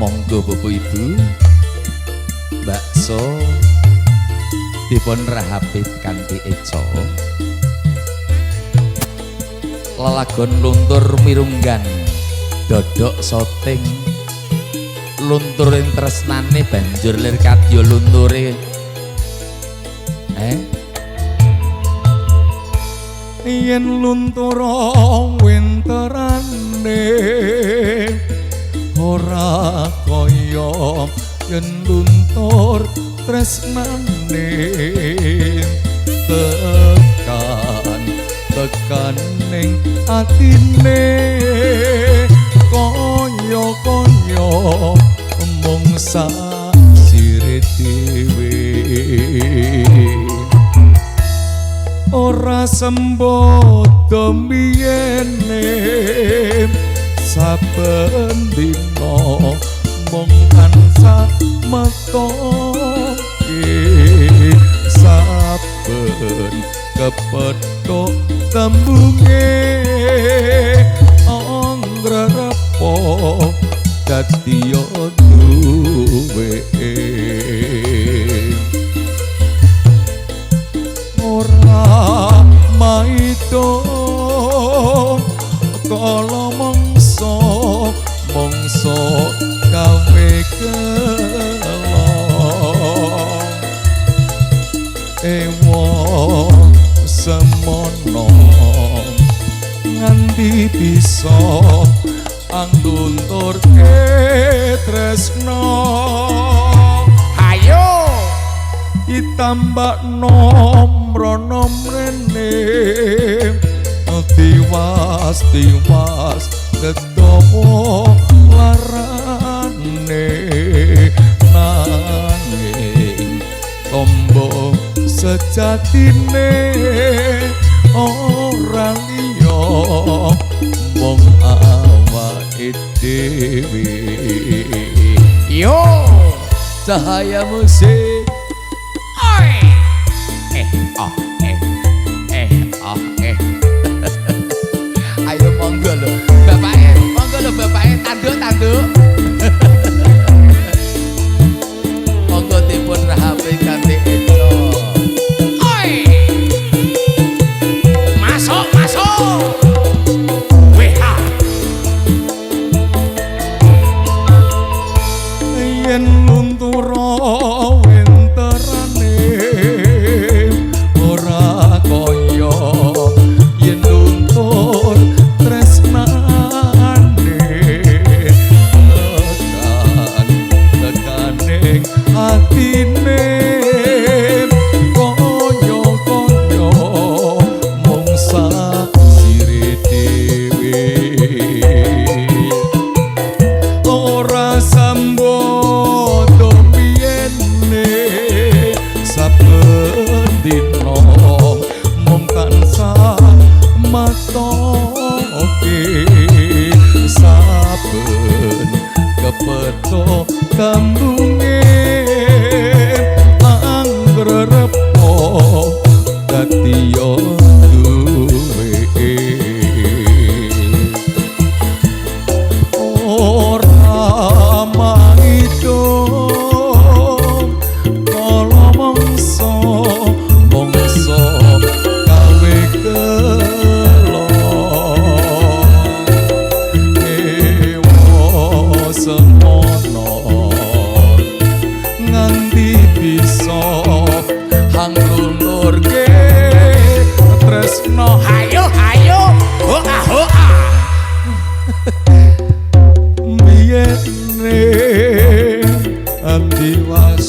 monggo Bapak Ibu bakso dipun rahapi kanthi eco lelagon luntur mirunggan dodok soting lunturin tresnane banjur lir kadya lunture yen luntura winterane ora kaya yen luntur tresnane tekan ning atine kaya mung sire dhewe ora sembodo miyene saben dina mung tansah metoke saben kepethuk tembunge anggrarepo dadi duwe ora maido kala mangsa gawe kelo ewo semono nganti bisa anglunturke tresno ayo ditambah nomrono mrene tiwas kedawa larane nanging tombo sejatine ora liya mung awake dhewe yo cahaya musik ayo monggo lho bapake tanduk monggo dipun rahapi kanthi eco masuk weha yen luntura winterane ora kaya yen luntur tresnane tekaning atine kaya mung sire dhewe ora sambodo miyene saben dina mung tansah matoke saben kepethuk tembunge anggrarepo dadi duwe ora maido kala mangsa gawe kelo ewo semono nganti bisa hanglunturke tresno ayo hoa miyene tiwas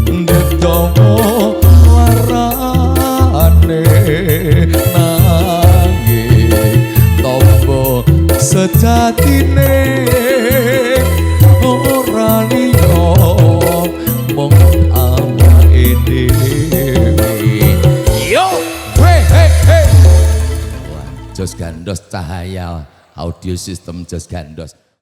ndedowo larane nanging tombo sejatine ora liya mung awake dhewe yo hey Jos Gandos cahaya audio system Jos Gandos